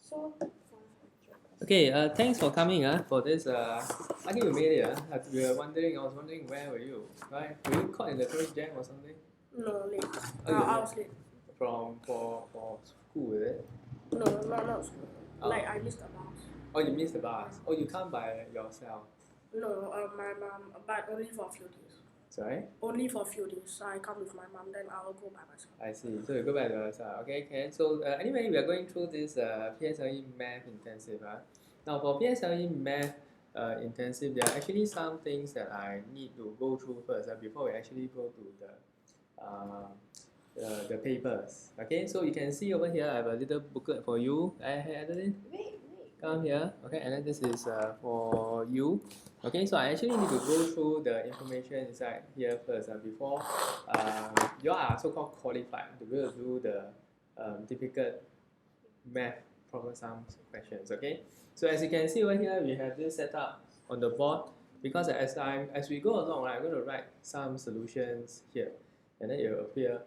So, Okay, thanks for coming for this. Lucky you made it. We were wondering, I was wondering where were you, right? Were you caught in the traffic jam or something? no, late. Oh, you I were was late. for school, is it? No, not school. Oh. Like, I missed the bus. Oh, you missed the bus. Oh, you come by yourself. No, my mom, but only for a few days. Sorry? Only for a few days. So I come with my mom, then I'll go by myself. I see. So you go by yourself. Okay, can. So anyway, we are going through this PSLE Math intensive. Now for PSLE Math intensive, there are actually some things that I need to go through first before we actually go to the papers. Okay, so you can see over here, I have a little booklet for you. Hey, Adeline, come here. Okay, and then this is for you. Okay, so I actually need to go through the information inside here first before you are so-called qualified to be able to do the difficult math problem sums questions. Okay, so as you can see over here, we have this set up on the board because as we go along, right, I'm going to write some solutions here, and then it will appear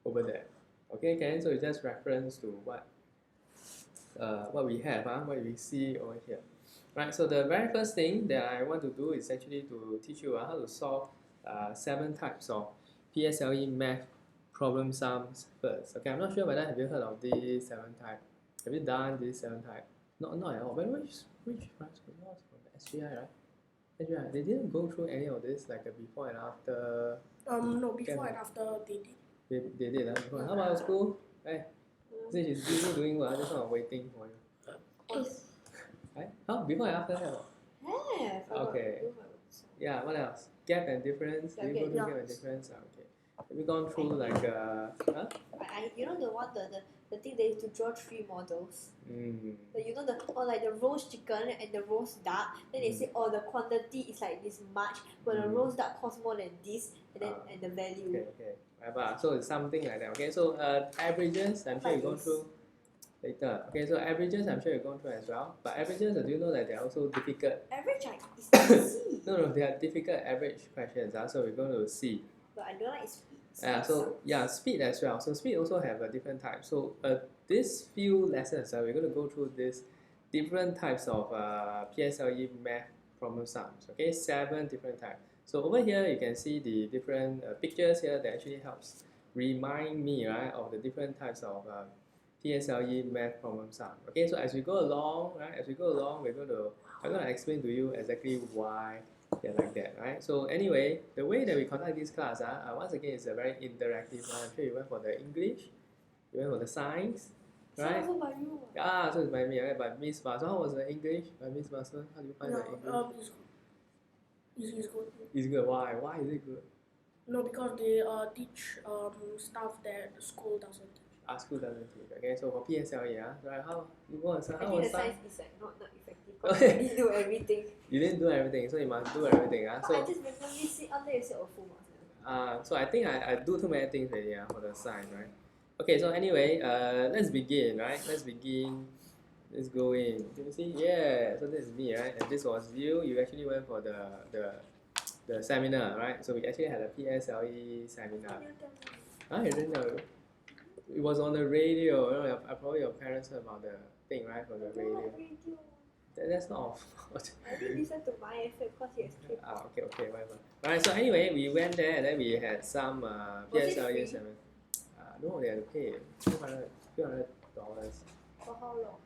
over there. Okay, Ken, so it's just reference to what we have, what we see over here. Right, so the very first thing that I want to do is actually to teach you how to solve 7 types of PSLE math problem sums first. Okay, I'm not sure whether have you heard of these 7 types. Have you done these 7 types? Not at all. But which branch was from SGI, right? SGI, they didn't go through any of this like before and after. No, before and after they did. They did. Before. How about school? Hey, since she's busy doing well, just not waiting for you. Right? Oh, before and after have. Okay. Yeah, what else? Gap and difference. Did you go through gap and difference? Okay. Have you gone through like huh? You know the one the thing they used to draw 3 models. Mm. You know like the roast chicken and the roast duck. Then they say the quantity is like this much, but the roast duck costs more than this, and then and the value. Okay. Whatever. So it's something like that. Okay. So averages, I'm sure you've gone through later. Okay. So averages, I'm sure you've gone through as well. But averages, do you know that they're also difficult? Average is easy. No, they are difficult average questions. So we're going to see. But I don't like speed. Speed as well. So speed also have a different type. So this few lessons, we're going to go through this different types of PSLE math problem sums. Okay, 7 different types. So over here you can see the different pictures here that actually helps remind me, right, of the different types of PSLE math problem sum. Okay, so as we go along, right, I'm going to explain to you exactly why they're like that, right? So anyway, the way that we conduct this class, once again, it's a very interactive one. I'm sure you went for the English, you went for the science, right? So by you. So it's by me, right? By Miss Basu. How was the English by Miss Basu? How do you find the English? It's good. It's good. Why? Why is it good? No, because they teach stuff that school doesn't teach. School doesn't teach. Okay, so for PSLE, right? How you want to? I think the science is like not effective. Okay. You didn't do everything. You didn't do everything, so you must do everything. So I just randomly sit on there and say full marks. So I think I do too many things already for the science, right? Okay, so anyway, let's begin, right? Let's go in. Can you see? Yeah, so this is me, right? And this was you. You actually went for the seminar, right? So we actually had a PSLE seminar. You didn't know? It was on the radio. You know, probably your parents heard about the thing, right? From the radio. That's not our fault. I didn't listen to my FM because he has K. Okay, whatever. Alright, so anyway, we went there and then we had some PSLE seminar. No, they had to pay $200. For how long?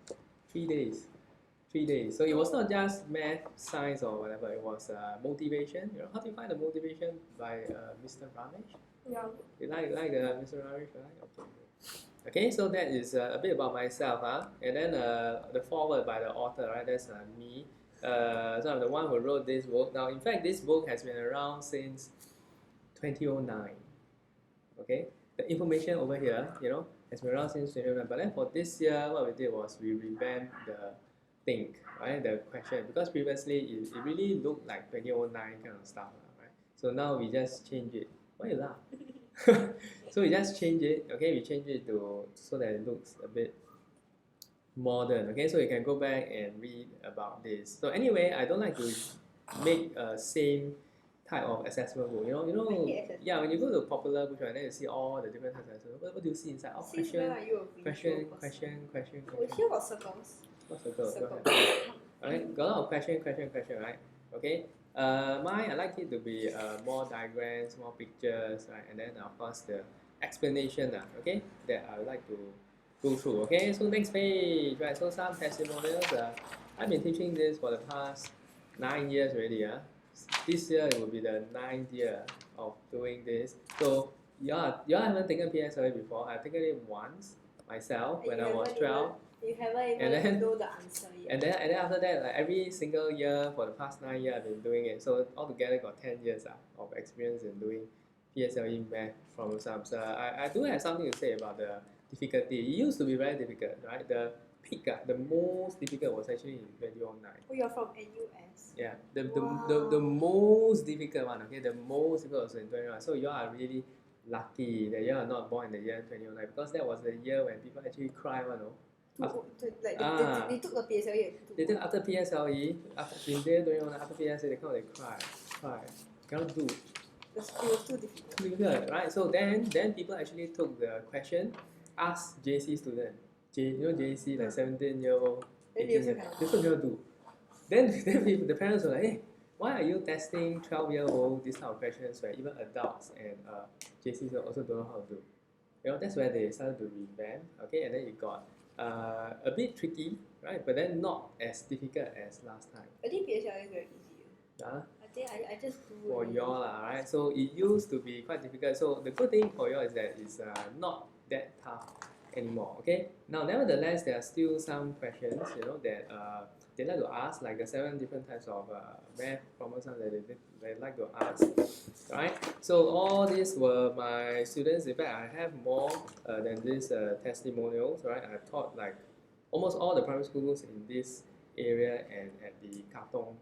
3 days. 3 days. So it was not just math, science, or whatever. It was motivation. You know, how do you find the motivation by Mr. Ramesh? Yeah. You like Mr. Ramesh, right? Okay, so that is a bit about myself, and then the foreword by the author, right? That's me. So I'm the one who wrote this book. Now, in fact, this book has been around since 2009. Okay, the information over here, has been around since 2009. But then for this year, what we did was we revamped the thing, right? The question, because previously it really looked like 2009 kind of stuff, right? So now we just change it. Why you laugh? So we just change it, okay? We change it so that it looks a bit modern, okay? So you can go back and read about this. So anyway, I don't like to make same type of assessment book. Yeah, when you go to popular bookshop and then you see all the different types of assessment, what do you see inside? Oh, Since when are you a visual person? question. Here got circles. What's the goal? Circle. Alright, got a lot of question, right? Okay. Mine, I like it to be more diagrams, more pictures, right? And then of course the explanation, okay, that I would like to go through. Okay, so next page, right? So some testimonials. I've been teaching this for the past 9 years already. This year it will be the 9th year of doing this. So y'all haven't taken PSLE before. I've taken it once myself when I was 12. You haven't And even then- know the answer yet. And then after that, like every single year for the past 9 years, I've been doing it. So altogether, got 10 years of experience in doing PSLE Math problem sums. I do have something to say about the difficulty. It used to be very difficult, right? The peak, the most difficult was actually in 2009. Oh, you're from NUS. Yeah, the Wow. most difficult one, okay, the most difficult was in 2021. So you are really lucky that you are not born in the year 2009 because that was the year when people actually cry, They took the PSLE. They took after PSLE, after in there 2021, after PSLE, they come and cry, cannot do. It was too difficult. Difficult, right? So then people actually took the question, asked JC student, JC like 17-year-old, Then they 18 also year, cannot. they also cannot do. Then the parents were like, hey, why are you testing 12-year-old this type of questions where even adults and JCs also don't know how to do? That's where they started to revamp, okay, and then it got a bit tricky, right? But then not as difficult as last time. I think PSLE is very easy. Uh, I think I just do for it. y'all, right? So it used to be quite difficult. So the good thing for y'all is that it's not that tough anymore. Okay. Now, nevertheless, there are still some questions, that they like to ask, like the 7 different types of math problems that they like to ask, right? So all these were my students. In fact, I have more than these testimonials, right? I taught like almost all the primary schools in this area and at the Katong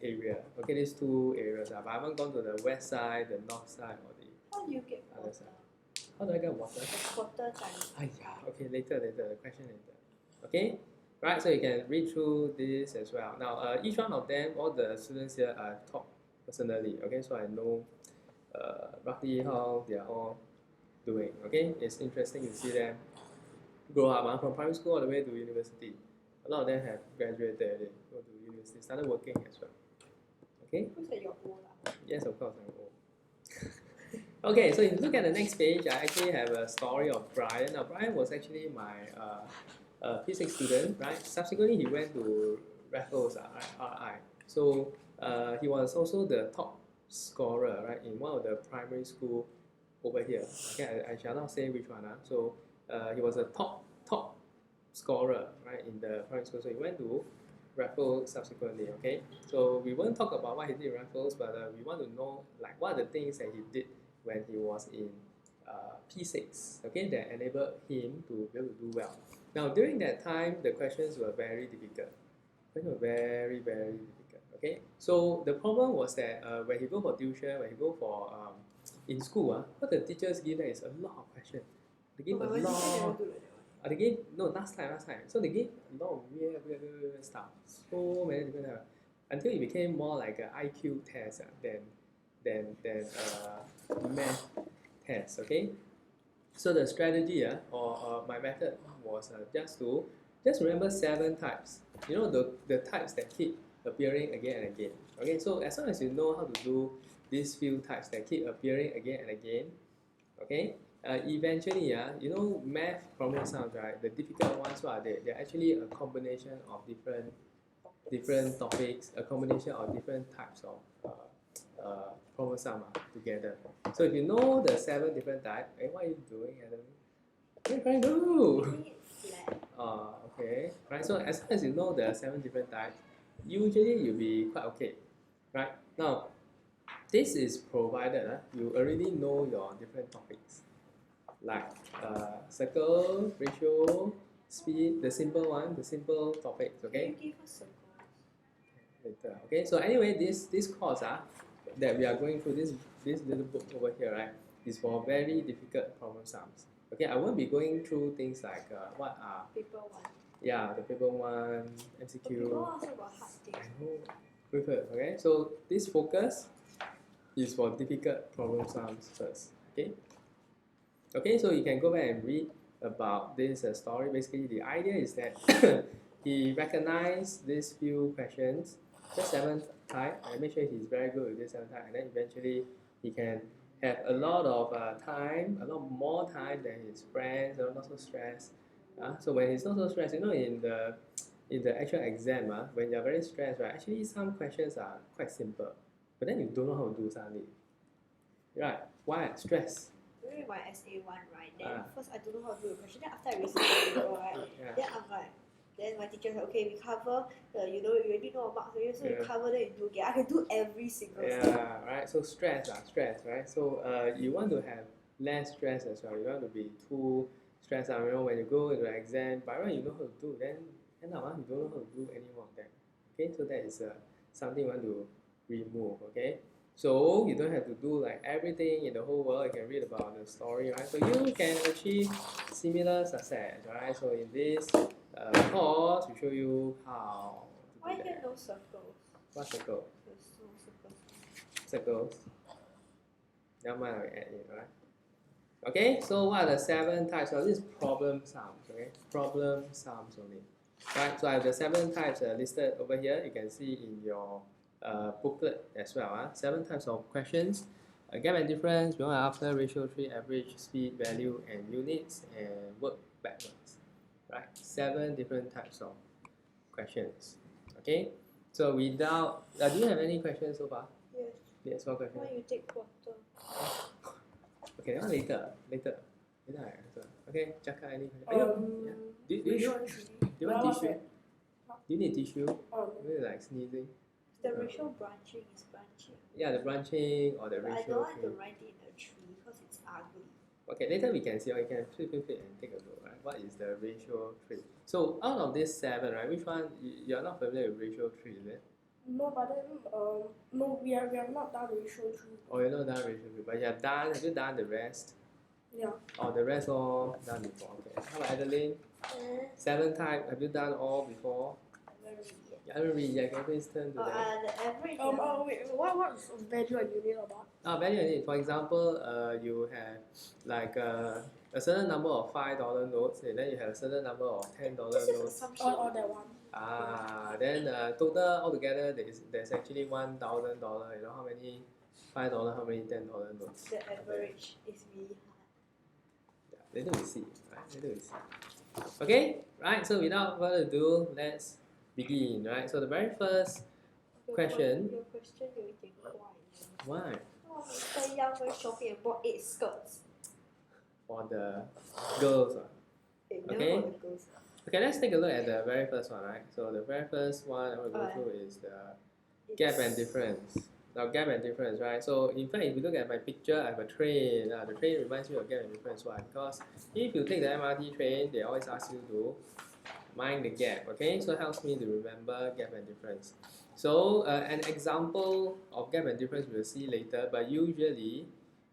area. Okay, these 2 areas. But I haven't gone to the west side, the north side, or the How do you get other water? side. How do I get water? The water time. Okay, later, the question later. Okay, right, so you can read through this as well. Now, each one of them, all the students here are taught personally. Okay, so I know roughly how they are all doing. Okay, it's interesting to see them grow up from primary school all the way to university. A lot of them have graduated, they go to university, started working as well. Okay? Who's that you're old? Yes, of course, I'm old. Okay, so if you look at the next page, I actually have a story of Brian. Now, Brian was actually my P6 student, right? Subsequently, he went to Raffles, RI. So he was also the top scorer, right, in one of the primary school over here. Okay, I shall not say which one. So he was a top scorer, right, in the primary school. So he went to Raffles subsequently. Okay, so we won't talk about what he did in Raffles, but we want to know like what are the things that he did when he was in P6. Okay, that enabled him to be able to do well. Now during that time, the questions were very difficult. Questions were very difficult. Okay, so the problem was that when he go for tuition, when he go for in school, what the teachers give them is a lot of questions. They give a lot. They gave last time. So they gave a lot of weird stuff. So many different until it became more like an IQ test than math test. Okay. So the strategy or my method was just remember 7 types. The types that keep appearing again and again. Okay. So as long as you know how to do these few types that keep appearing again and again, okay. Eventually, math problem sums, right? The difficult ones, they're actually a combination of different topics, a combination of different types of problem sum together. So if you know the 7 different types, what are you doing, Adam? What are you trying to do? Okay. Right. So as long as you know the 7 different types, usually you'll be quite okay. Right. Now, this is provided you already know your different topics. Like circle, ratio, speed, the simple topics, okay? Can you give us circles? Later, okay? So anyway, this course that we are going through, this little book over here, right, is for very difficult problem sums. Okay, I won't be going through things like what are Paper 1. Yeah, the paper 1, MCQ. Paper 1 also got hard things. I know. Prefer, okay? So this focus is for difficult problem sums first. Okay. Okay, so you can go back and read about this story. Basically, the idea is that he recognized these few questions, just 7 type, and make sure he's very good with this 7 type, and then eventually he can have a lot of time, a lot more time than his friends, not so stressed. So when he's not so stressed, in the actual exam, when you're very stressed, right? Actually, some questions are quite simple, but then you don't know how to do suddenly. Right? Why? Stress. During my SA1, right? Then first I don't know how to do the question. Then after I research the paper, right? Yeah. Then I'm like, then my teacher said, okay, we cover. You already know marks already, so you cover. Then you do again. I can do every single step. Yeah, right. So stress, right? So you want to have less stress as well. You don't want to be too stressed out. When you go into the exam, by right you know how to do, then end up you don't know how to do any more of that. Okay, so that is something you want to remove. Okay. So you don't have to do like everything in the whole world. You can read about the story, right? So you can achieve similar success, right? So in this course, we show you how to Why do there that. no circles? What circle? There's no circles. Circles. Never mind, I'll add it, right? Okay, so what are the 7 types of this problem sums? Okay, problem sums only. Right, so I have the 7 types listed over here. You can see in your booklet as well. 7 types of questions. Gap and difference, before and after, ratio, tree, average, speed, value, and units, and work backwards. Right, 7 different types of questions. Okay, so without, do you have any questions so far? Yes. Yes, one question. Why you take quarter? Okay, that one later. Later I answer. Okay, Jaka, any question? Do you want tissue? Do you need tissue? Do you like sneezing? The ratio branching is branching. Yeah, the branching or the But I ratio don't want to tree. write it in a tree because it's ugly. Okay, later we can see, or you can flip and take a look, right? What is the ratio tree? So out of these 7, right, which one you're not familiar with ratio tree, is it? No, but then no, we have not done ratio tree. Oh, you're not done ratio tree, but have you done the rest? Yeah. Oh, the rest all done before. Okay. How about Adeline? 7 type, have you done all before? I haven't read yet. Can you please turn to The average. Wait, what is value and unit about? Value and unit. For example, you have like a certain number of $5 notes, and then you have a certain number of $10 notes. Or that one. Then total altogether there's actually $1,000. You know how many $5, how many $10 notes? The average is really hard. Yeah, later we see, right? Later we see. Okay, right. So without further ado, let's begin, right? So the very first question. Your question 有一点怪。 Why? Mr. Yang went shopping and bought 8 skirts. For the girls. Okay. For the girls. Okay, let's take a look at the very first one, right? So the very first one I will go through is the gap and difference. Now gap and difference, right? So in fact, if you look at my picture, I have a train. The train reminds me of gap and difference. Why? Because if you take the MRT train, they always ask you to mind the gap. Okay, so it helps me to remember gap and difference. So an example of gap and difference we'll see later. But usually,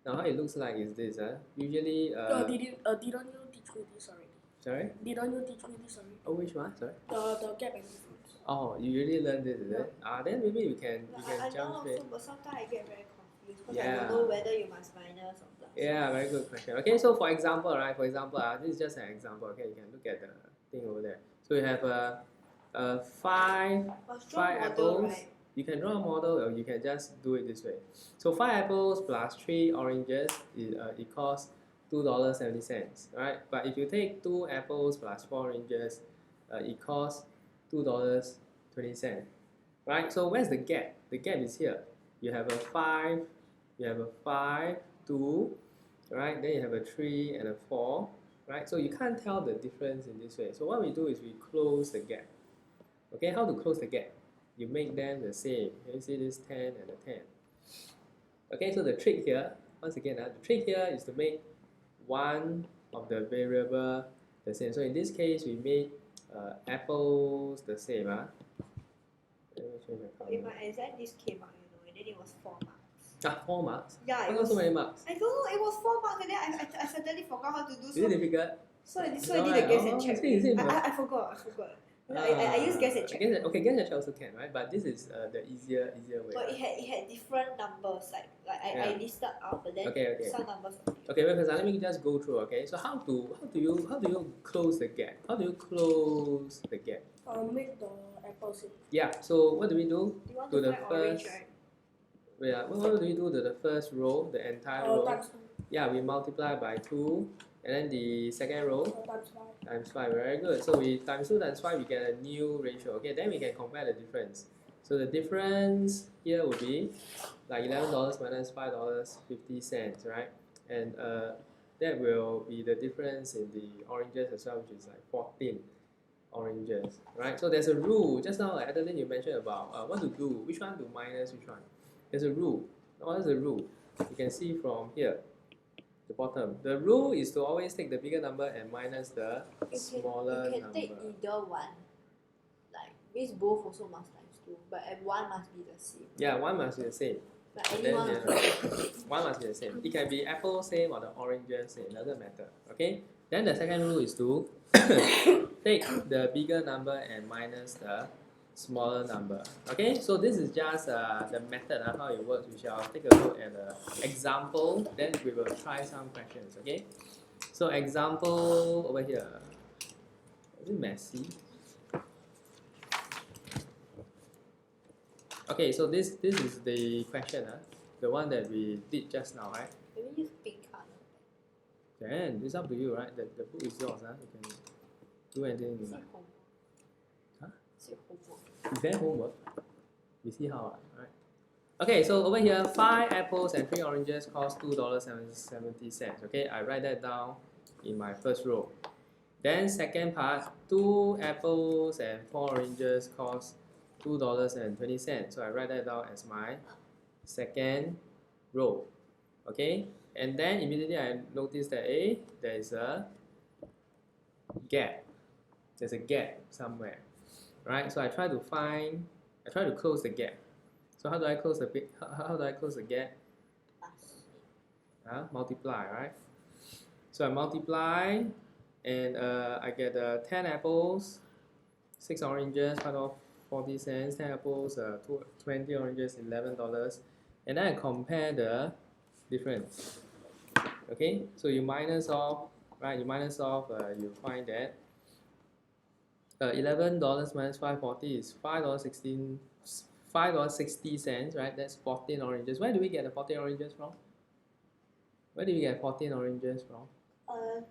now how it looks like is this. Usually. Didn't you teach me this already? Sorry. Didn't you teach me this already? Oh, which one? Sorry. The gap and difference. Oh, you really learned this, is it? Then maybe you can I jump know straight. also, but sometimes I get very confused because Yeah. I don't know whether you must minus or plus. Yeah, very good question. Okay, so for example, right? For example, this is just an example. Okay, you can look at the thing over there. So you have five apples. Right? You can draw a model, or you can just do it this way. So 5 apples plus 3 oranges it costs $2.70, right? But if you take 2 apples plus 4 oranges, it costs $2.20, right? So where's the gap? The gap is here. You have a 5, 2, right? Then you have a 3 and a 4, right? So you can't tell the difference in this way. So what we do is we close the gap. Okay, how to close the gap? You make them the same. Can you see this 10 and a 10? Okay, so the trick here, once again, the trick here is to make one of the variable the same. So in this case, we made apples the same. Let me change my color. In my exam, this came out, and then it was 4 marks. 4 marks? Yeah, Why it got was so many marks? I don't know, it was 4 marks, and then I suddenly forgot how to do Is it difficult? So I did again and checked. I I forgot. I use guess and check. Okay, guess and check also can, right? But this is the easier way. But Right? it had different numbers. I listed out, but then Okay. some numbers. Okay, wait, let me just go through. Okay, so how do you close the gap? How do you close the gap? Make the apple shape. Yeah. So what do we do? You want To to the find orange, first- right? Yeah. What do we do to the first row, the entire row? Times 2. Yeah, we multiply by 2, and then the second row Times 5. times 5. Very good. So we times 2 times 5, we get a new ratio. Okay, then we can compare the difference. So the difference here will be like $11 minus $5.50, right? And that will be the difference in the oranges as well, which is like 14 oranges, right? So there's a rule. Just now, like Adeline, you mentioned about what to do, which one to minus which one. There's a rule. What is the rule? You can see from here, the bottom. The rule is to always take the bigger number and minus the smaller you can number. take either one. Like means both also must times 2, but and one must be the same. Yeah, one must be the same. Like Then, anyone. one must be the same. It can be apple same or the oranges same, doesn't matter. Okay. Then the second rule is to take the bigger number and minus the smaller number. Okay. So this is just the method of how it works. We shall take a look at the example. Then we will try some questions. Okay. So example over here. Is it messy? Okay, so this is the question, the one that we did just now, right? Maybe use pink color. Then it's up to you, right? The book is yours, you can do anything you Say like. homework. Huh? Say homework. Is there homework? We see how, right? Okay, so over here, 5 apples and 3 oranges cost $2.70. Okay, I write that down in my first row. Then second part, 2 apples and 4 oranges cost $2.20. So I write that down as my second row. Okay, and then immediately I notice that there is a gap. There's a gap somewhere, right? So I try to close the gap. So how do I close the gap? Multiply, right? So I multiply, and I get 10 apples, 6 oranges, $5.40. 10 apples, 20 oranges, $11. And then I compare the difference. Okay, so you minus off, right? You minus off, you find that $11 minus $5.40 is $5.60, right? That's 14 oranges. Where do we get the 14 oranges from? Where do we get 14 oranges from?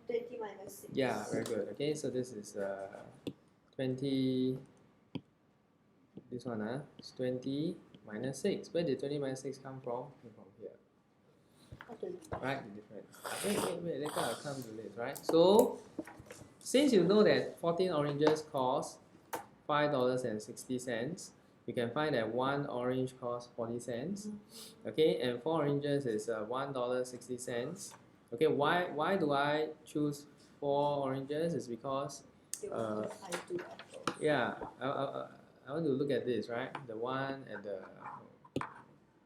20 minus 6. Yeah, very good. Okay, so this is 20. This one, it's 20 minus 6. Where did 20 minus 6 come from? From here. Right, the difference. Wait, later I'll come to this, right? So, since you know that 14 oranges cost $5.60, you can find that 1 orange costs 40 cents. Okay, and 4 oranges is $1.60. Okay, why do I choose 4 oranges? It's because yeah, I want to look at this, right? The one and the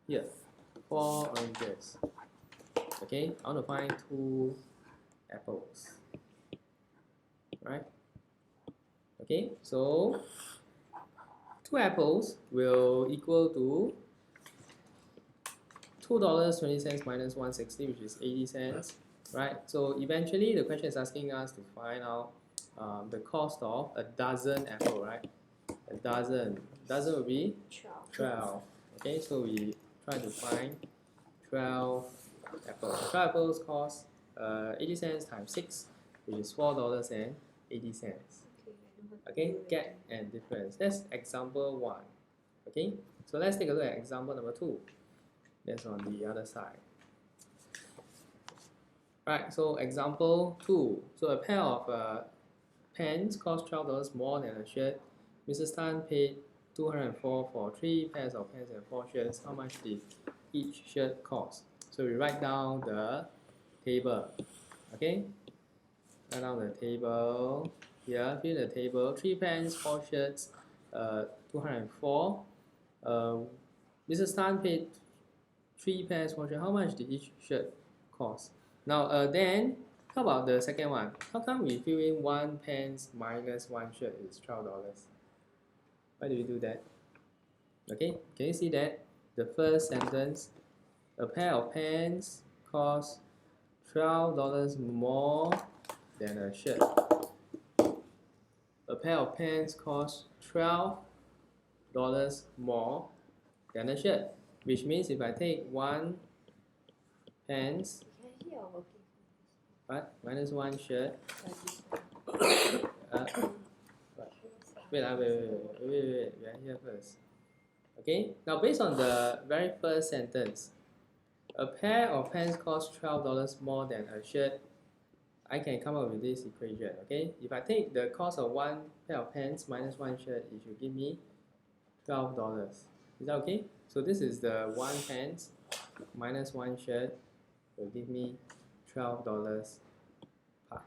here, 4 oranges. Okay, I want to find 2 apples, right? Okay, so 2 apples will equal to $2.20 minus 160, which is 80 cents, right? So eventually the question is asking us to find out the cost of a dozen apple, right? A dozen will be 12. Okay, so we try to find 12 apples. 12 apples cost 80 cents times 6, which is $4.80. Okay, gap and difference. That's example 1. Okay, so let's take a look at example number 2. That's on the other side. Right, so example 2. So a pair of pants cost $12 more than a shirt. Mrs. Tan paid $204 for 3 pairs of pants and 4 shirts. How much did each shirt cost? So we write down the table. Okay, write down the table. Here, fill the table. 3 pants, 4 shirts, 204. Mrs. Tan paid 3 pairs, 4 shirts. How much did each shirt cost? Now, then How about the second one? How come we fill in 1 pence minus 1 shirt is $12? Why do we do that? Okay, can you see that? The first sentence, a pair of pants costs $12 more than a shirt. A pair of pants costs $12 more than a shirt, which means if I take 1 pants, what? Minus 1 shirt. Wait, we are here first. Okay, now based on the very first sentence, a pair of pants costs $12 more than a shirt. I can come up with this equation. Okay, if I take the cost of 1 pair of pants minus 1 shirt, it should give me $12. Is that okay? So this is the 1 pants minus 1 shirt will give me $12 part.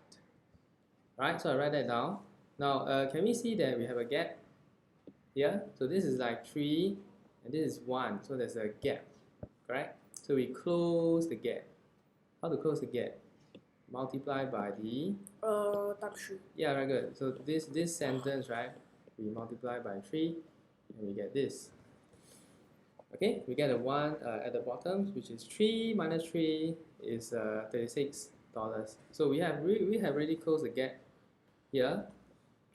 Right, so I write that down. Now, can we see that we have a gap here? So this is like 3 and this is 1, so there's a gap, correct? So we close the gap. How to close the gap? Multiply by the times 3. Yeah, very good. So this sentence, right, we multiply by 3 and we get this. Okay, we get a 1 at the bottom, which is 3 minus 3 is $36. So we have already closed the gap here,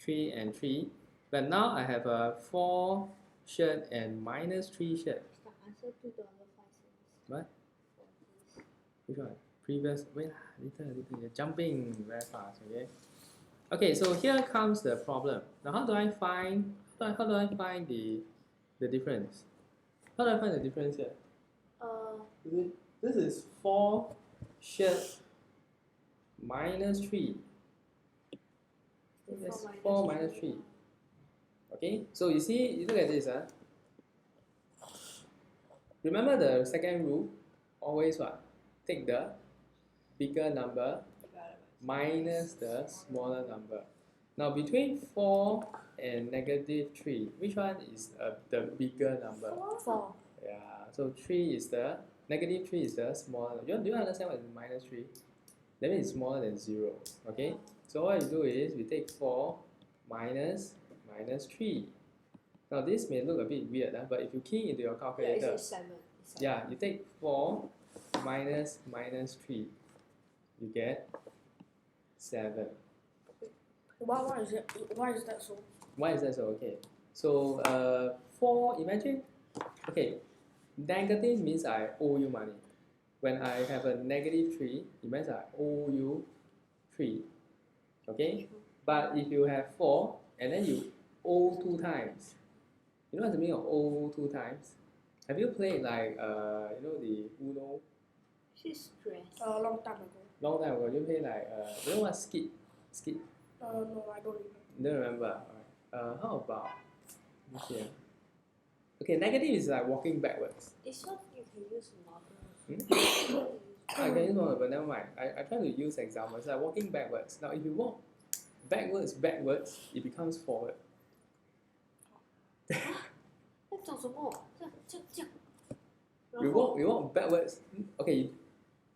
3 and 3. But now I have a 4 shirt and minus 3 shirt. Answer $2.05. What? Which one? Previous. Wait, little. You're jumping very fast. Okay. Okay. So here comes the problem. Now, how do I find? How do I find the difference? How do I find the difference here? This is 4 shirt minus 3. That's 4 minus 3. Okay, so you see, you look at this. Remember the second rule? Always what? Take the bigger number minus the smaller number. Now between 4 and negative 3, which one is the bigger number? 4. Yeah, so 3 is the, negative 3 is the smaller. Do you understand what is minus 3? That means it's smaller than 0. Okay, so what you do is we take 4 minus 3. Now this may look a bit weird, but if you key into your calculator, it's 7. yeah, you take 4 minus 3, you get 7. Why is it? Why is that so? Why is that so? Okay, so 4, imagine, okay, negative means I owe you money. When I have a negative 3, it means I owe you 3. Okay, but if you have 4 and then you owe 2 times, you know what the meaning of owe 2 times? Have you played like you know the Uno? She's stressed. Long time ago. Long time ago, you play like you know what skip? No, I don't remember. You don't remember? Alright. How about this here? Okay, negative is like walking backwards. It's not you can use marker. I can use one, but never mind. I try to use examples like walking backwards. Now, if you walk backwards, it becomes forward. 在讲什么？这样。 We walk backwards. Okay,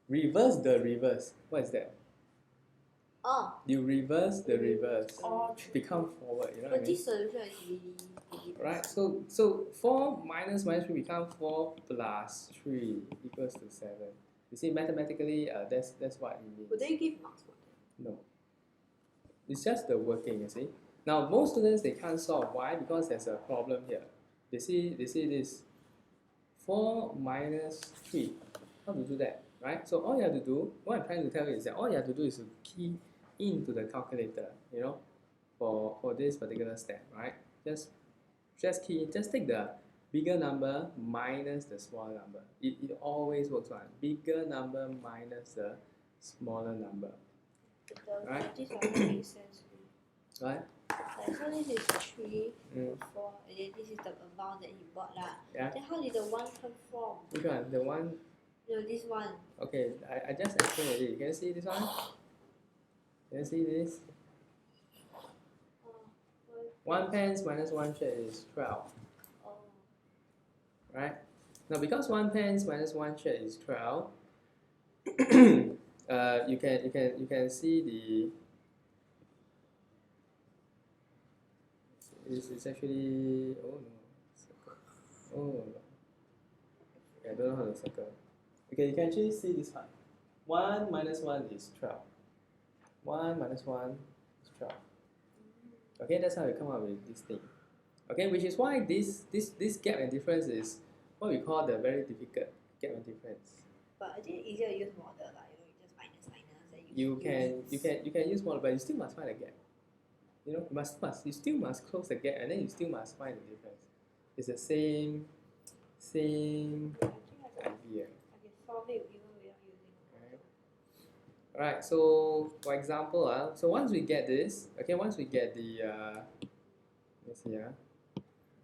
reverse the reverse. What is that? Oh. You reverse the reverse. Oh, Become forward. You know what I But mean? this solution is really Right. So 4 minus 3 become 4 plus 3 equals to 7. You see, mathematically, that's what it means. Would they give marks for that? No. It's just the working, you see. Now, most students, they can't solve. Why? Because there's a problem here. They see this. 4 minus 3. How to do that, right? So all you have to do, what I'm trying to tell you is that all you have to do is to key into the calculator, you know, for this particular step, right? Just key in, just take the bigger number minus the smaller number. It always works one. Bigger number minus the smaller number. Right? This one makes sense. Right? Like, so this is 3, Mm. 4, and then this is the amount that he bought lah. Yeah. Then how did the 1 come from? Which one? The one. No, this one. Okay, I just explained already. Can you see this one? Can you see this? 1 pence minus 1 shirt is 12. Oh. Right? Now because 1 pence minus 1 shirt is 12, you can see the. This is actually, oh no, circle. Oh no. Okay, I don't know how to circle. Okay, you can actually see this one. 1 minus 1 is 12. 1 minus 1 is 12. Okay, that's how you come up with this thing. Okay, which is why this gap and difference is what we call the very difficult gap and difference. But I think it's easier to use model, like, you just minus then You can use model, but you still must find a gap. You know, you still must close the gap, and then you still must find the difference. It's the same idea. I can solve it even without using model. Alright, so for example, so once we get this, okay, once we get the, let's see,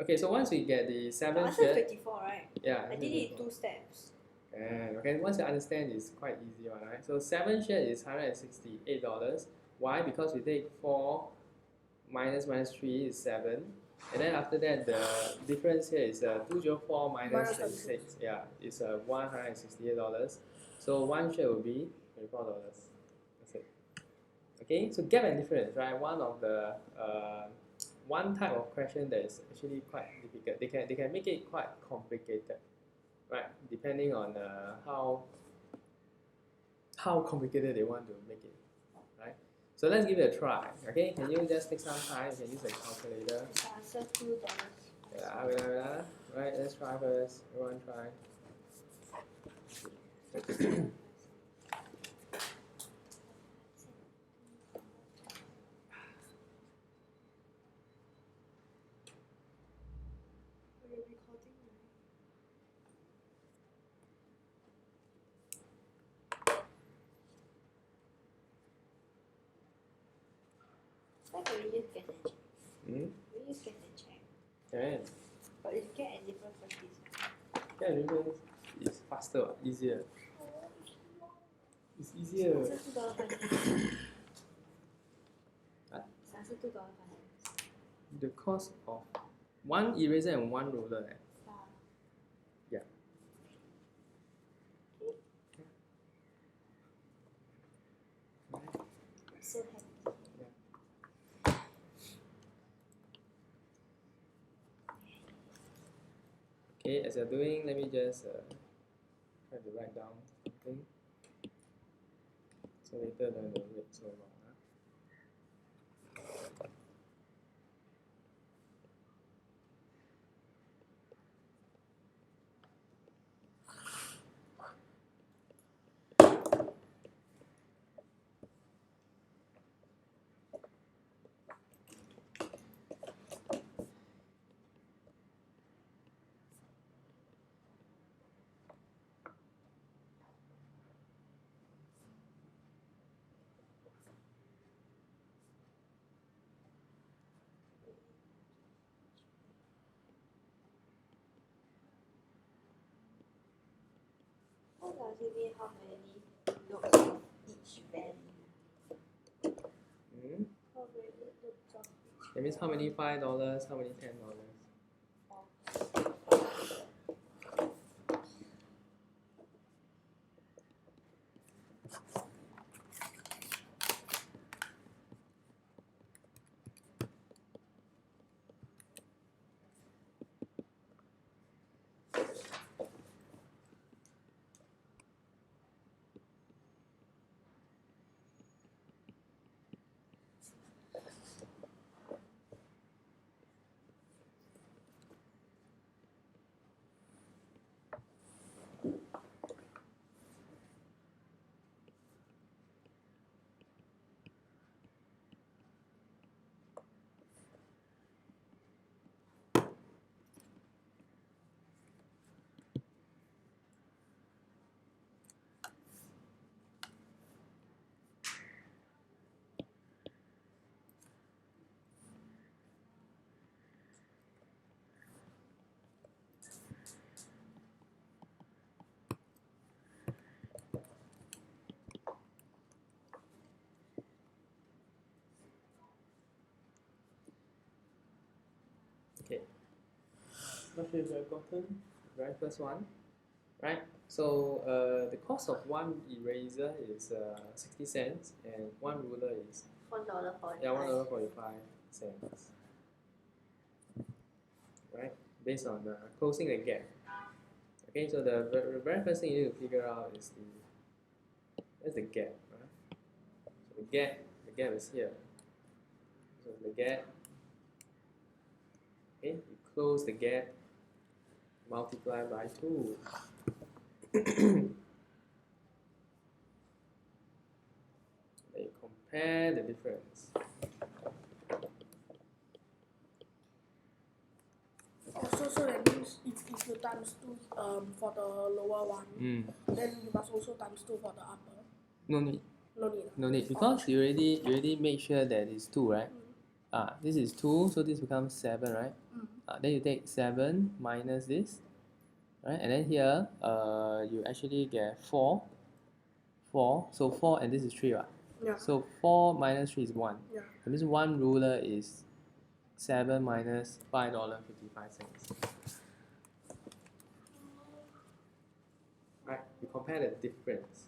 okay, so once we get the 7 answer shared, 24, right? yeah, I did it in 2 steps. and okay, once you understand, it's quite easy one, right? So 7 shared is $168. Why? Because we take 4 minus 3 is 7. And then after that, the difference here is 204 minus 36. Yeah, it's $168. So 1 share will be $24. That's it. Okay, so gap and difference, right? One of the one type of question that is actually quite difficult. They can make it quite complicated, right? Depending on how complicated they want to make it, right? So let's give it a try. Okay, can you just take some time? You can use a calculator. Answer $2. Right, let's try first. Everyone try. Why can we use guess and check? Hmm? We use guess and check. Can. But if get and different first is. Yeah, difference is faster, easier. It's easier. Answer $2.05. What? Answer $2.05. The cost of one eraser and one ruler. Yeah. I'm so happy. Okay, as you're doing, let me just try to write down something. So later don't have to wait so long. What does it mean how many notes of each value? How many notes of each? That means how many $5, how many $10? Okay. Not sure if you have gotten the very first one. right? So the cost of one eraser is 60 cents, and one ruler is $1.45. $1.45, right? Based on closing the gap. Okay, so the very first thing you need to figure out is where's the gap, right? So the gap is here. So the gap, okay, you close the gap, multiply by 2. Then you compare the difference. So that means if you times 2 for the lower one, then you must also times 2 for the upper. No need. No need. No need, because you already make sure that it's 2, right? This is 2, so this becomes 7, right? Then you take 7 minus this, right? And then here, you actually get 4. So 4 and this is 3, right? Yeah. So 4 minus 3 is 1. Yeah. That means one ruler is 7 minus $5.55. Right? You compare the difference.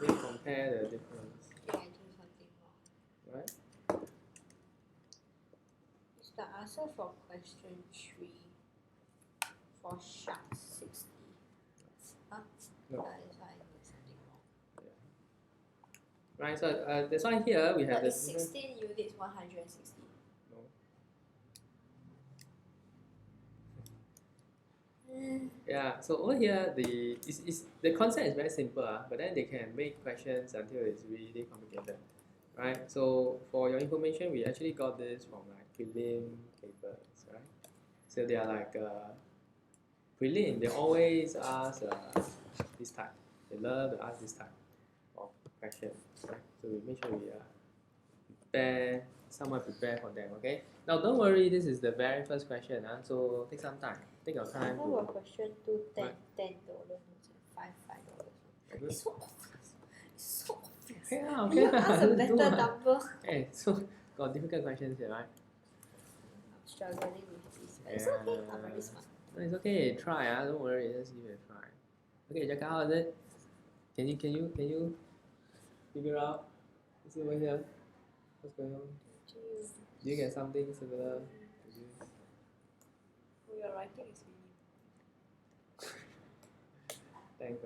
Then you compare the difference. Yeah, I do something wrong. Right? It's the answer for question 3 for shark 60. Huh? No. That's why I did something wrong. Right, so that's why here we have But the it's 16 units 160. No. Yeah, so over here the concept is very simple, but then they can make questions until it's really complicated. Right? So for your information, we actually got this from like prelim papers, right? So they are like prelim, they always ask this type. They love to ask this type of question, right? So we make sure we prepare for them, okay? Now don't worry, this is the very first question, so take some time. Take your time How about to question 2, $10, Right. $10, $5. It's so obvious. It's so obvious. Okay, You ask a let's do better it. number. Hey, so got difficult questions here, right? I'm struggling with this, but it's okay. I'm very smart. No, it's okay. Try, don't worry. Just give it a try. Okay, Jacka, how is it? Can you figure out? Is it over here? What's going on? Jeez. Do you get something similar to this? Oh, your writing is really. Thanks,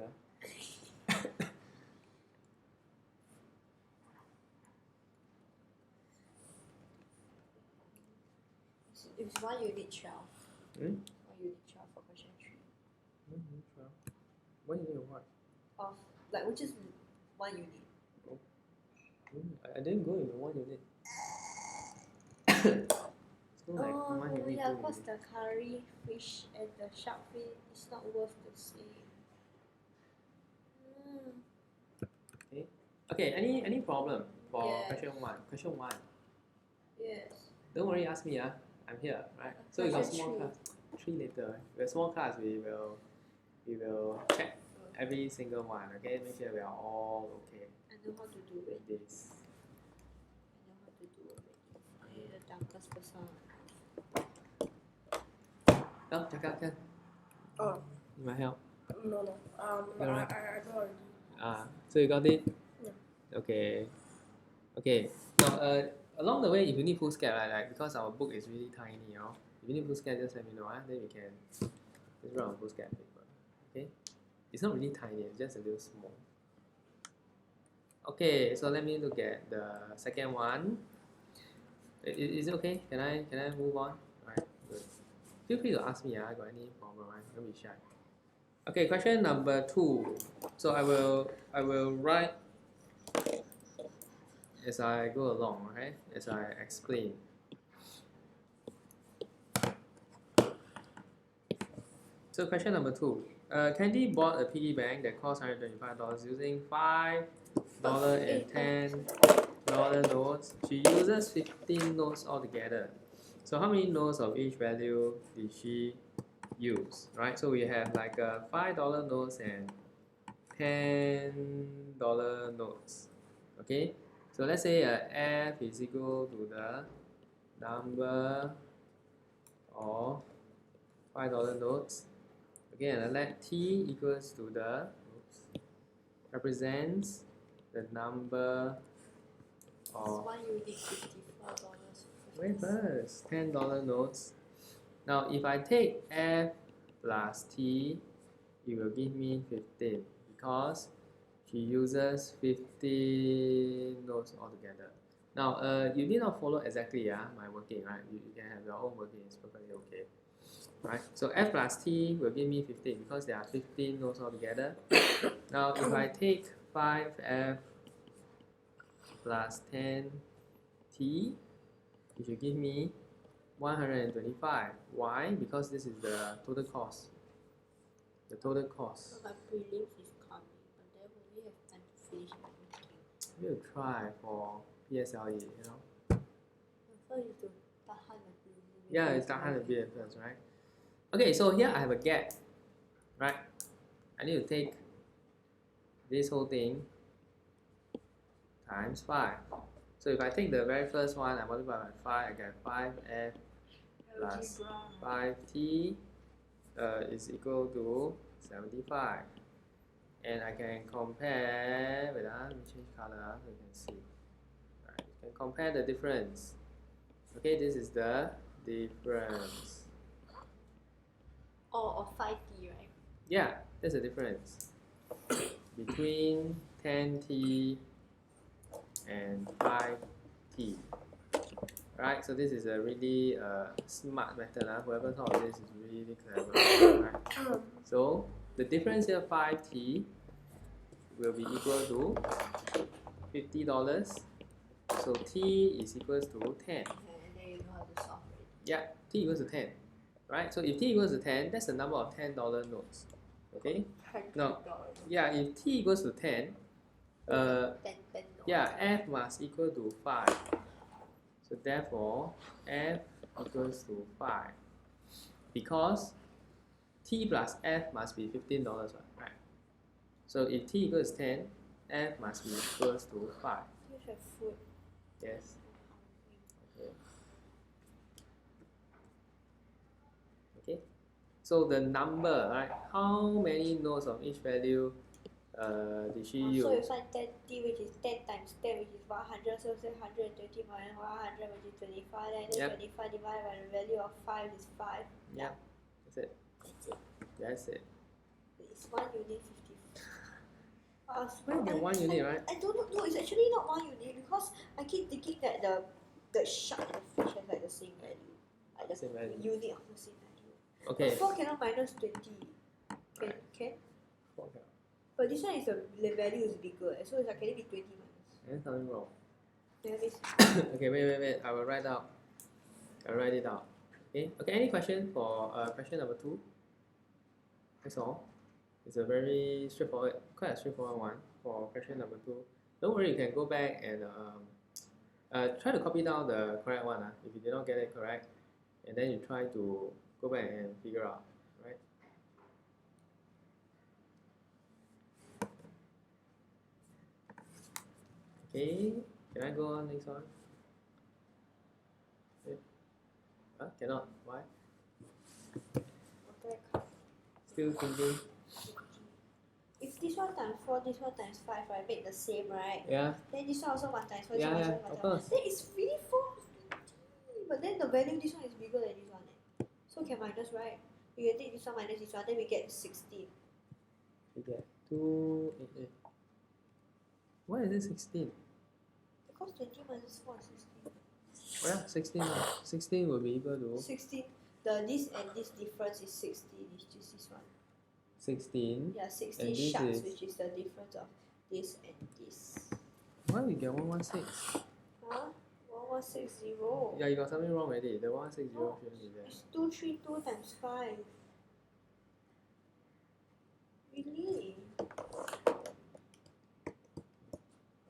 It's 1 unit 12. 1 unit 12 for question 3. What you need what? Of like which is 1 unit. I didn't go into 1 unit. So like Oh 1 unit, yeah, 2 because unit. the curry fish and the shark fin is not worth the same. Okay, any problem for Yes. question 1? Question 1. Yes. Don't worry, ask me, I'm here, right? So you got Question small 3. class. 3 later, right? With small class, we will check every single one, okay? Make sure we are all okay I know how to do it. with this. I know how to do it. I'm the darkest person. Oh, check out. Oh, You might help. no. Alright. I do already. So you got it? Yeah. Okay. Now, along the way, if you need full scan, right, like because our book is really tiny, if you need full scan, just let me know, then we can just run a full scan paper. Okay? It's not really tiny, it's just a little small. Okay, so let me look at the second one. Is it okay? Can I move on? Alright, good. Feel free to ask me, I got any problem, right? Don't be shy. Okay, question number 2. So I will write as I go along, okay? As I explain. So question number 2. Candy bought a piggy bank that cost $125 using $5 and $10 notes. She uses 15 notes altogether. So how many notes of each value did she use? Right? So we have like $5 notes and $10 notes. Okay? So let's say f is equal to the number of $5 notes. Okay, and let t equals to the represents the number It's of one unit $54. wait first $10 notes. Now if I take f plus t, it will give me 15 because she uses 15 notes altogether. Now you did not follow exactly my working, right? You can have your own working, it's perfectly okay. Right? So f plus t will give me 15 because there are 15 notes altogether. Now if I take 5f plus 10t, it should give me 125. Why? Because this is the total cost. The total cost. So my prelims is coming, but then will we have time to finish everything? We'll try for PSLE, you know. So you to tahan the prelim. Yeah, it's tahan a bit first, right? Okay, so here I have a gap, right? I need to take this whole thing times 5. So if I take the very first one, I multiply by 5, I get 5f plus 5t is equal to 75. And I can compare, wait, let me change color so you can see. Right, you can compare the difference. Okay, this is the difference. Oh, of 5T, right? Yeah, there's a difference between 10t and 5t. Right, so this is a really smart method. Whoever thought of this is really clever. Right? So the difference here, 5t, will be equal to $50. So t is equals to 10. And then you know how to solve it. Yeah, t equals to 10. Right, so if t equals to 10, that's the number of $10 notes. Okay? Now, yeah, if t equals to 10, 10 yeah, f must equal to 5. So therefore, f equals to 5. Because t plus f must be $15, right? So if t equals 10, f must be equals to 5. You have food. Yes. Okay. Okay. So the number, right? How many notes of each value did she use? So you find 10T, which is 10 times 10, which is 100. So say 120 minus 100, which is 25. And then 25 divided by the value of 5 is 5. Yeah. That's it. That's it. It's 1 unit 50. Why you get 1 unit, right? I don't know. No, it's actually not 1 unit because I keep thinking that the shark and the fish has like the same value. Like the Same value. unit of the same value. Okay. But 4 cannot minus 20. Can? But this one is the value is bigger, so it's like, can it be 20 minus? There's something wrong. Then this Okay, wait. I will write out. I'll write it out. Okay. Okay. Any question for question number 2? That's all. It's a very straightforward, quite a straightforward one for question number 2. Don't worry, you can go back and try to copy down the correct one. If you did not get it correct, and then you try to go back and figure out. Right? Okay. Can I go on next one? Cannot. Why? Still thinking. if this one times 4, this one times 5, right, make the same, right? Yeah. Then this one also 1 times 4, this Yeah, one also yeah, 1 of times course. 4. Then it's really 450. But then the value this one is bigger than this one. So can minus, right? You can take this one minus this one, then we get 16. You get 288. Why is it 16? Because 20 minus 4 is 16. Well, 16. 16 will be equal to 16. This and this difference is 60. This is one. 16. Yeah, 60 And this sharps, is- which is the difference of this and this. Why we get 116? Huh? 1160. Yeah, you got something wrong already. The 160 Oh. shouldn't be there. It's 232 times 5. Really?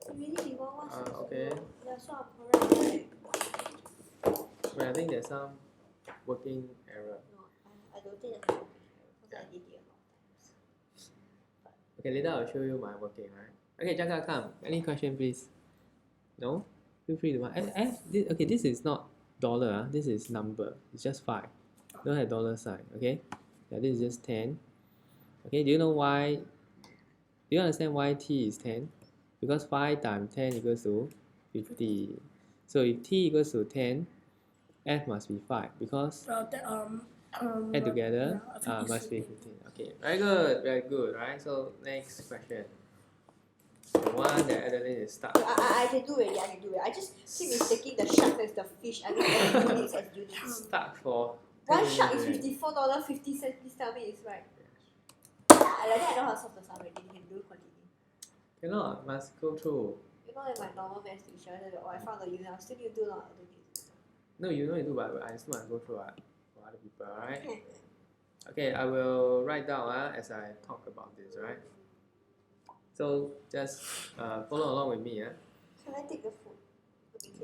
It really be 1160. Okay. Yeah, so I'm correct, right? But I think there's some working error. No, I don't think that's working because I did it a lot of times. Okay, later I'll show you my working, right? Okay, Jaka, come. Any question, please? No? Feel free to okay, this is not dollar, this is number. It's just 5. Don't have dollar sign, okay? Yeah, this is just 10. Okay, do you know why? Do you understand why t is 10? Because 5 times 10 equals to 50. So if t equals to 10, f must be 5 because add together yeah, must be 15. Okay, very good, right? So next question. The one that Adeline is stuck. I can do it. I just keep mistaking the shark as the fish. I mean, as units as units. Stuck for One shark is $54.50. Please tell me it's right. Like that I know how to solve the sum already. You can do continue. Cannot, must go through. You know, in my normal math tuition, I found the unit. I still need to do not. No, you know you do, but I still must go through for other people, right? Okay, I will write down as I talk about this, right? So just follow along with me. Can I take the food?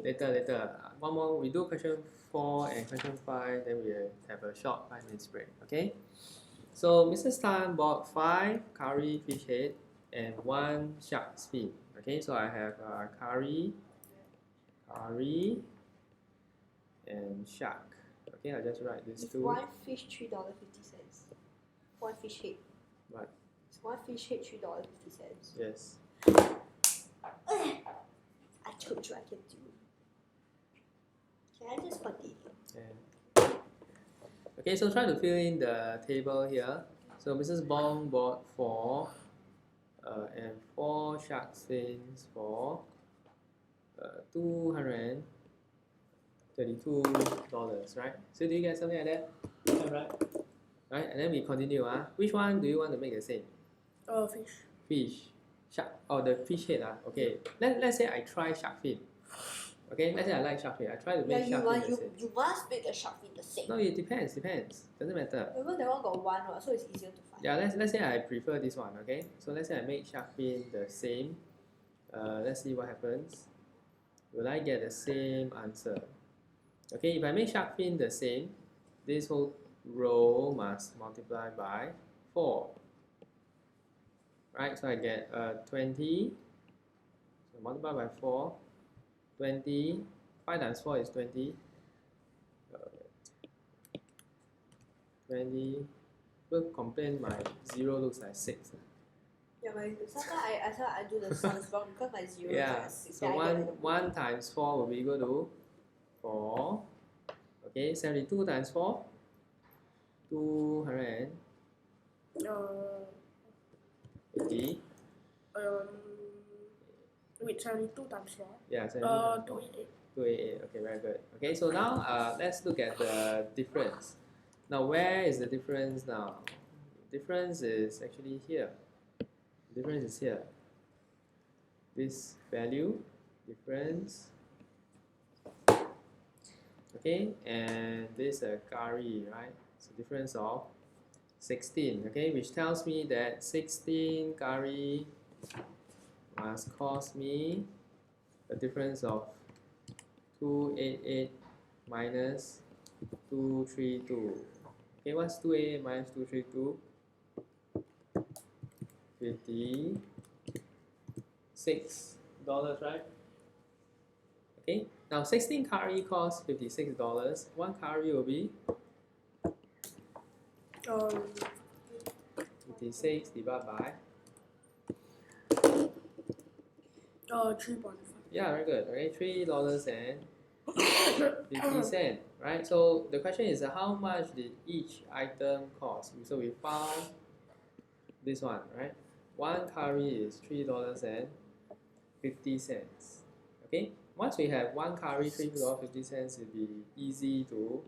Later. One more. We do question 4 and question 5. Then we have a short 5 minutes break. Okay. So Mrs. Tan bought 5 curry fish head and 1 shark fin. Okay. So I have curry, and shark. Okay. I'll just write this two. One fish $3.50. One fish head. Right. It's one fish head $3.50. Yes. I told you I can do. Can I just continue? Yeah. Okay, so try to fill in the table here. So Mrs. Bong bought 4 and 4 shark fins for $232, right? So do you get something like that? Right? Right, and then we continue. Which one do you want to make the same? Fish. Fish. Shark. Oh, the fish head. Okay. Let's say I try shark fin. Okay, let's say I like shark fin. I try to make shark fin the same. You must make the shark fin the same. No, it depends. Doesn't matter. Remember that one got 1, so it's easier to find. Yeah, let's say I prefer this one. Okay, so let's say I make shark fin the same. Let's see what happens. Will I get the same answer? Okay, if I make shark fin the same, this whole row must multiply by 4. Right, so I get 20. So multiply by 4. 20. 5 times 4 is 20. 20. People complain my 0 looks like 6. Yeah, sometimes I do the sums wrong because my 0 is like 6. So 1 times 4 will be equal to 4. Okay, 72 times 4. 280. Wait, 72 times 4. Yeah, 72 times 4. 288. 288. Okay, very good. Okay, so now let's look at the difference. Now, where is the difference now? Difference is actually here. Difference is here. This value, difference. Okay, and this curry, right? So difference of 16. Okay, which tells me that 16 curry must cost me a difference of 288 minus 232. Okay, what's 288 minus 232? $56, right? Okay, now 16 curry costs $56. 1 curry will be 56 divided by 3.5. Yeah, very good. Okay, $3.50, right? So the question is how much did each item cost? So we found this one, right? 1 curry is $3.50. Okay, once we have 1 curry $3.50, it will be easy to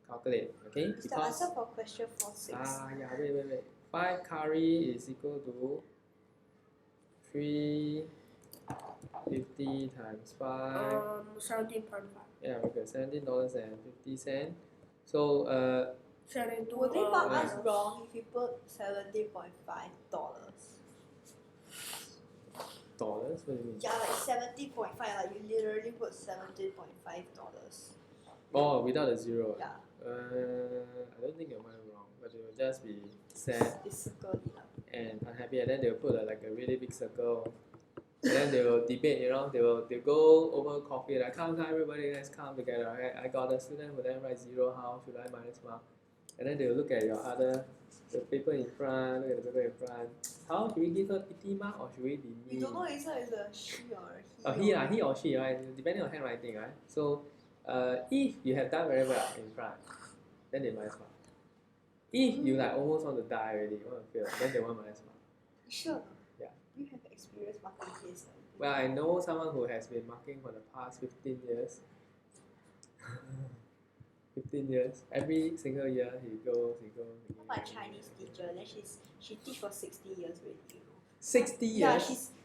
calculate. Okay, Is the answer for question 4-6? Yeah, wait. 5 curry is equal to 350 times 5. 17.5. Yeah, we got $17.50. So Would they mark us wrong if you put $17.5? dollars? What do you mean? Yeah, like 70.5. Like you literally put $17.5. Oh, without a 0. Yeah. I don't think you might be wrong, but they will just be sad They circle it up. and unhappy, and then they'll put like a really big circle And then they will debate, they'll go over coffee, like, come, everybody, let's come together. Okay? I got a student who then write 0, how should I minus mark? And then they'll look at the paper in front, look at the paper in front. How should we give her pity mark or should we be mean? We don't know it's a she or Oh, he or she, right? Depending on handwriting, right? So, if you have done very well in front, then they minus mark. If you like almost want to die already, you want to fail, then they want minus mark. Sure. Yeah. You have experience marking PSLE. Well, I know someone who has been marking for the past 15 years. 15 years. Every single year he goes. My Chinese teacher, then she teach for 60 years already, you know. 60 years? Yeah,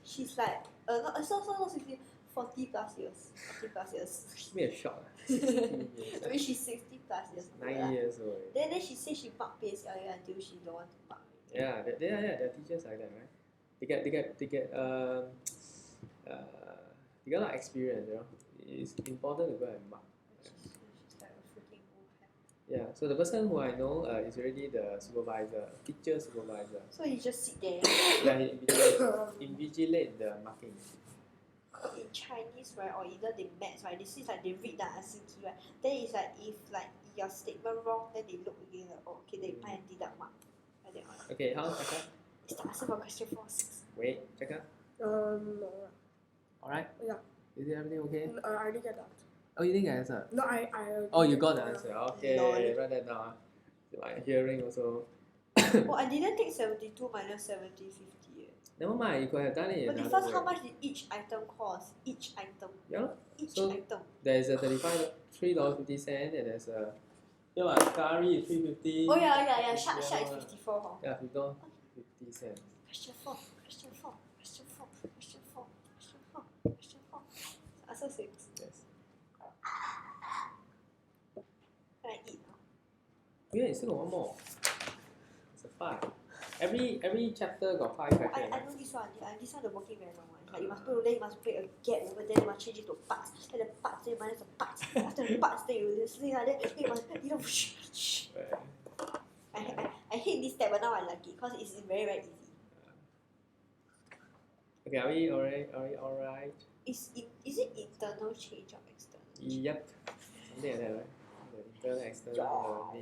she's like not 60, 40 plus years. 40 plus years. Give me a shock. 60 years. I mean she's 60 plus years. 9 years old. Then she said she mark PSLE until she don't want to mark. Yeah, they're teachers like that, right? They get a lot of experience, you know. It's important to go and mark. She's like a freaking old hat. Yeah, so the person who I know is already the supervisor, teacher supervisor. So he just sit there. Yeah, he invigilate the marking. In Chinese, right, or either the maths, right, this is like they read the answer key, right. Then it's like if like your statement wrong, then they look again like, oh, okay, they might deduct mark. Like that one. Okay, how check? It's the answer for question 4-6. Wait, check. No. Alright? Yeah. Is everything okay? I didn't get that. Oh, you didn't get the answer? No, I. Oh, you got the answer. Okay, Lol. write that down. My hearing also. Oh, I didn't take 72 minus 70, 50. Never mind, you could have done it. But the first, how much did each item cost? Each item. Yeah. Each So, item. there is a $3.50 and there's a curry is $3.50. Oh yeah. Shark is 54. Huh? Yeah, $50. Question 4. Answer 6. Yes. Can I eat now? Yeah, you still got one more. It's a 5. Every chapter got 5 questions. I know this one. This one the working very long one. Like you must put, then you must break a gap over there. You must change it to parts. Then the parts, then you minus the parts. After the parts, then you sleep like that. Then you must, I hate this step, but now I like it because it's very very easy. Okay, are we alright? Is it internal change or external? Yep. Something like that, right? The internal, external,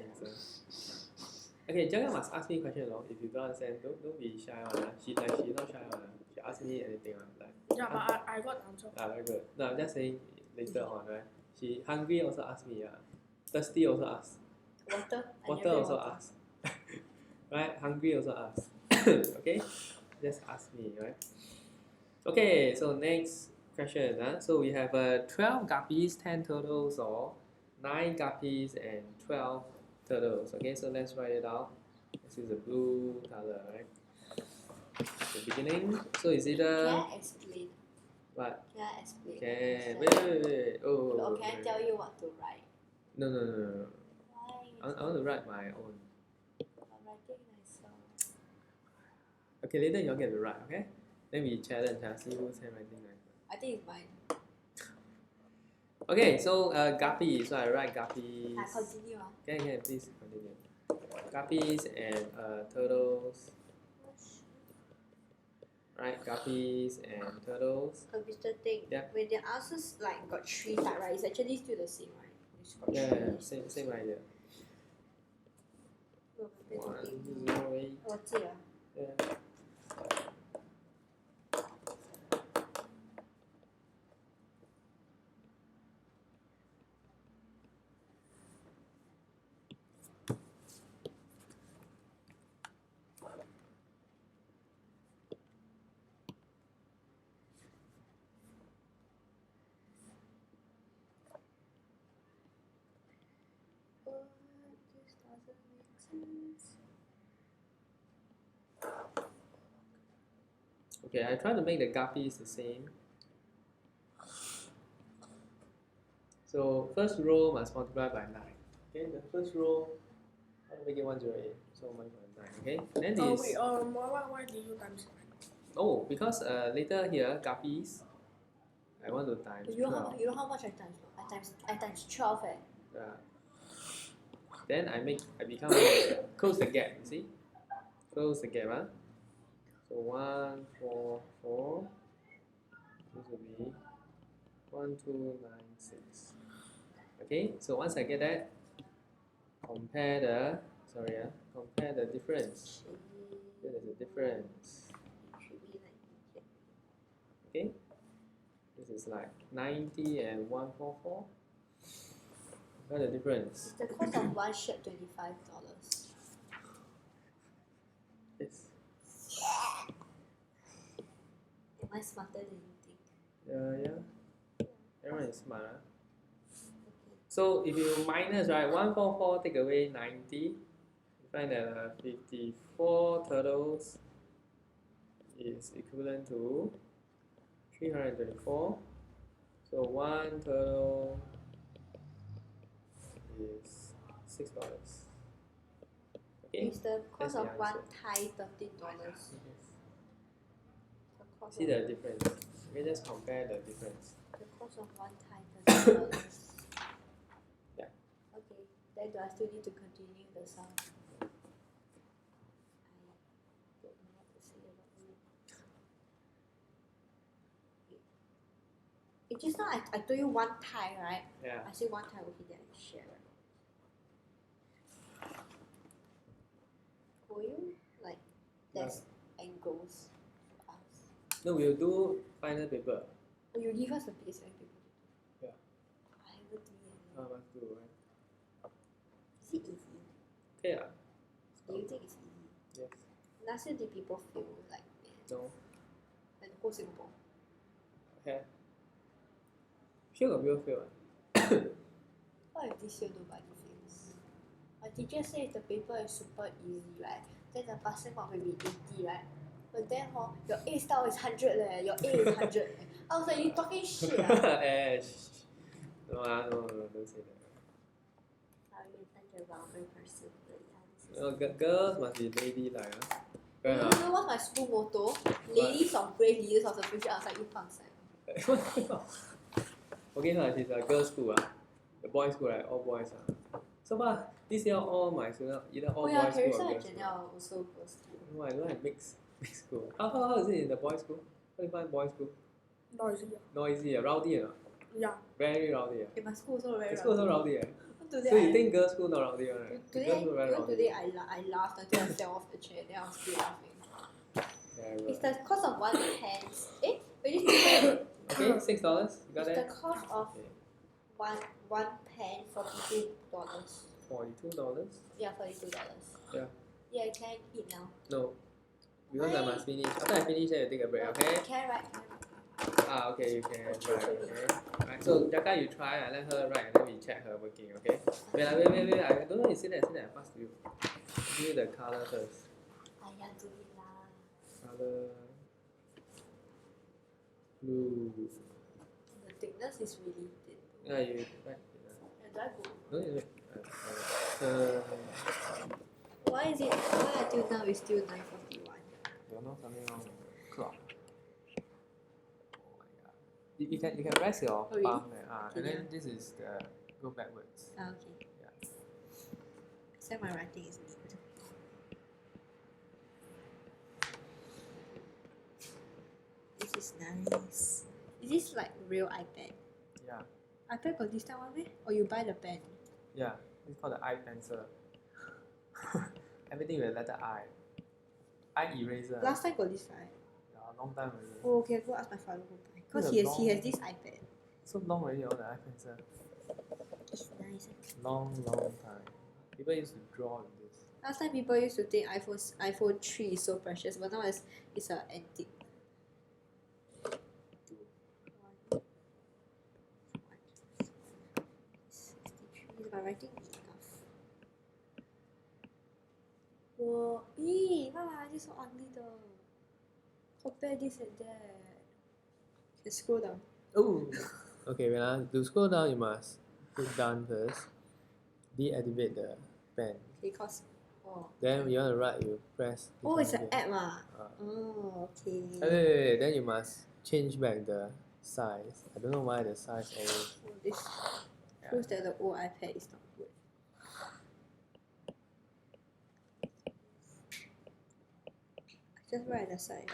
Okay, Jagger must ask me a question, if you don't understand, don't be shy on her. She not shy on her. She ask me anything like. Yeah, but I got the answer. Very good. No, I'm just saying later on, right? She hungry also ask me, thirsty also ask. Water also ask. Right? Hungry also ask. Okay? Just ask me, right? Okay, so next question. So we have 12 guppies, 10 turtles, or 9 guppies and 12 turtles. Okay, so let's write it out. This is the blue color, right? The beginning. So is it Can I explain? what? Can I explain? Can wait. Oh. Can I tell you what to write? No. Why? I want to write my own. I'm writing myself. Okay, later you'll get to write, okay? Then we challenge and see who's handwriting nicer. I think it's mine. Okay, so guppy. So I write guppies. I continue. Can please continue. Guppies and turtles. Right, guppies and turtles. Computer thing. Yep. When the answers like got 3 type, right? It's actually still the same, right? It's got Yeah, 3. same idea. No, 1, computer thing. 0, 8. 我记了。 Yeah. This doesn't make sense. Okay, I try to make the guppies the same. So first row must multiply by 9. Okay, the first row, I'll make it 108. So 1.9. Okay, then this. Wait, why did you times 9? Oh, because later here guppies, I want to times 12. You know how much I times? I times 12. Yeah. Then I become close the gap. You see, close the gap. So 1, 4, 4. This will be 1296. Okay, so once I get that, compare the compare the difference. There is a difference. Okay, this is like 90 and 144. What is the difference? Is the cost of one shirt $25? Yes. Am I smarter than you think? Yeah. Everyone is smart. Huh? So if you minus, right, 144 take away 90, you find that 54 turtles is equivalent to 324. So one turtle is $6. Okay? Is the That's cost the of one answer. Thai $13? Yes. The cost See of, the difference. Okay, just compare the difference. the cost of one Thai $13. Yeah. Okay, then do I still need to continue the sum? I don't know what to say about you. It just now I told you one Thai, right? Yeah. I say one Thai, okay, then I share. Will you like there's angles for us? No, we'll do final paper. Oh, you give us a PSLE paper. Yeah. I haven't do it. Must do, right? Is it easy? Okay, ah. Do you think it's easy? Yes. Last year did people feel like No. like whole Singapore? Okay. Sure got people fail. What if this year nobody fails? My teacher says the paper is super easy, right? Then the passing mark will be 80, right? But then your A star is 100 leh. Your A is 100. I was like, you talking shit ah? Shh. No, don't say that. Sorry, you're such a vulgar person. No, girls must be lady like. You know what's my school motto? Ladies of grace, leaders of the future. I was like, you 放闪. Okay, no, it's a girls' school. The boys' school, right? All boys. So far, this year, all my students, either all Oh yeah, boys' school Teresa or and girls' school. Janelle also girls' school. No, I don't like mixed school. How is it in the boys' school? How do you find boys' school? Noisy. Noisy, rowdy or not? Yeah. Very rowdy. In my school also very The school also rowdy. rowdy. Today So you think girls' school not rowdy, right? Today, Girls' school very rowdy. today I laughed until I fell off the chair. Then I was still laughing. Terrible. It's the cost of one pence. Wait, this Okay, $6. You got it's that? the cost of Okay. one pen, $42. $42? Yeah, $42. Yeah. Yeah, can I eat now? No. Because I must finish. After I finish, then you take a break, okay? Can I write? Okay, you can try, okay? Right, so Jaka, you try, I let her write and then we check her working, okay? Wait, I don't know, you sit there, I pass to you. Give you the color first. Ayah, do it lah. Color blue. The thickness is really thin. Yeah, you right. Do I go? No, you wait. Why until now it's still 9:41? You know something wrong with the clock. Oh my god. You can rest your really? palm there. And Okay, then this is the go backwards. Okay. Yeah. Except my writing is neat. This is nice. Is this like real iPad? Yeah. iPad got this type one meh? Or you buy the pen? Yeah. It's called the eye pencil. Everything with letter I. Eye eraser. Last time got this right? Yeah, long time already. Oh, okay, go ask my father go buy. Because It's he has this iPad. So long already, all the eye pencil. It's nice. Long time. People used to draw with this. Last time people used to think iPhone 3 is so precious, but now it's an antique. One. 63. Is my writing enough? This is so ugly though. Compare this and that. Can scroll down. Oh. Okay, to scroll down, you must put down first. Deactivate the pen. Okay, cause Then when you want to write, you press. it's an app ah. Okay. Wait. Then you must change back the size. I don't know why the size always. This proves that the old iPad is not good. Just right at the side.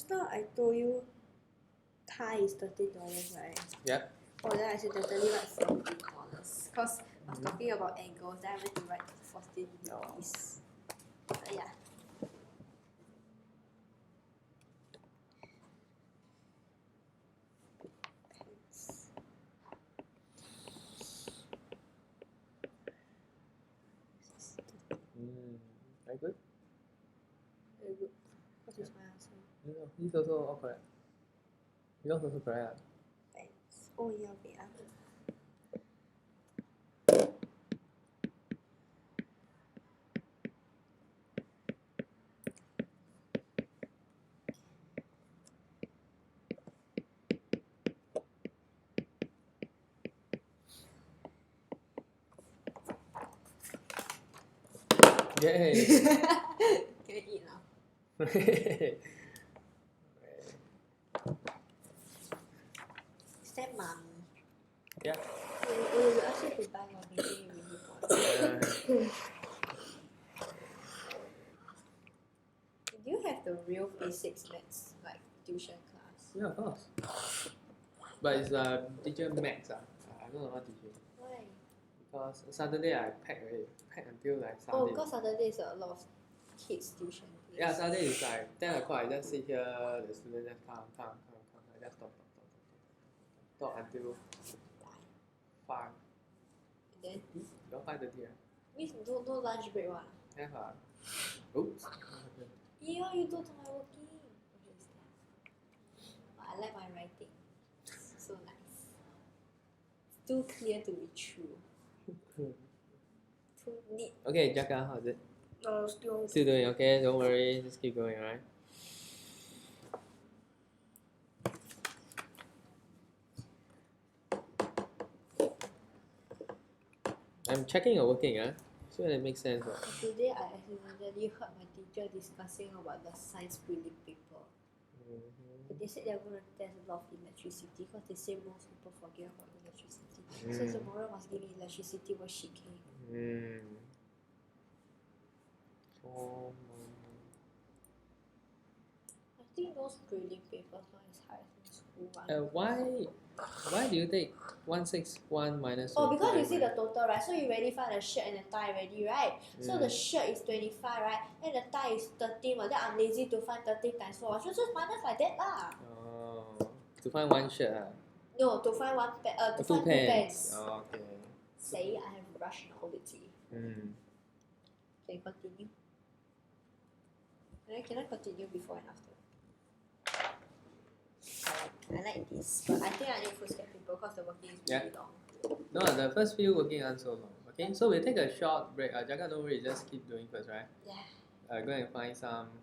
just now I told you Thai is $13, right? Yep. Oh, then I accidentally write $14. Because I was talking about angles, then I went to write 14 rupees. But yeah. Pence. Very good. Very good. What is my answer? No, this also all correct. Yours also correct. Thanks. Oh yeah, wait. Yay! Can I eat now? Is that mommy? Yeah. We asked you to buy one, maybe you really bought. Do you have the real basics maths like tuition class? Yeah, of course. But it's teacher max. I don't know what teaching. Why? Because Saturday I pack already. Pack until like Oh, Sunday. because Saturday is a lot of kids tuition. Yeah, Saturday is like 10 o'clock. I just sit here, the student just come. I just talk until 5. And then Your 5:30, right? means no lunch break one. Have oops. Yeah, you do to my working. Okay, is that? I like my writing. So nice. It's too clear to be true. Too neat. Okay, Jaka, how's it? Still. Still doing okay? Don't worry, just keep going, alright? I'm checking your working, sure that makes sense. Right? Today I accidentally heard my teacher discussing about the science prelim paper. But they said they're going to test a lot of electricity because they say most people forget about electricity. So tomorrow must give me electricity worksheet K. I think those prelim papers not as hard as in school one. Why do you take 161 minus? Oh, because you see the total, right? So you already find the shirt and the tie already, right? So the shirt is 25, right? And the tie is 13, but then I'm lazy to find 13 times 4. So just minus like that lah. Oh, to find one shirt. No, to find two pants. Oh, okay. Say I have rationality. Can I continue? Can I continue before and after? I like this, but I think I need foolscap paper because the working is really long. No, the first few working aren't so long. Okay, so we'll take a short break. Jaka, don't worry, just keep doing first, right? Yeah. Go and find some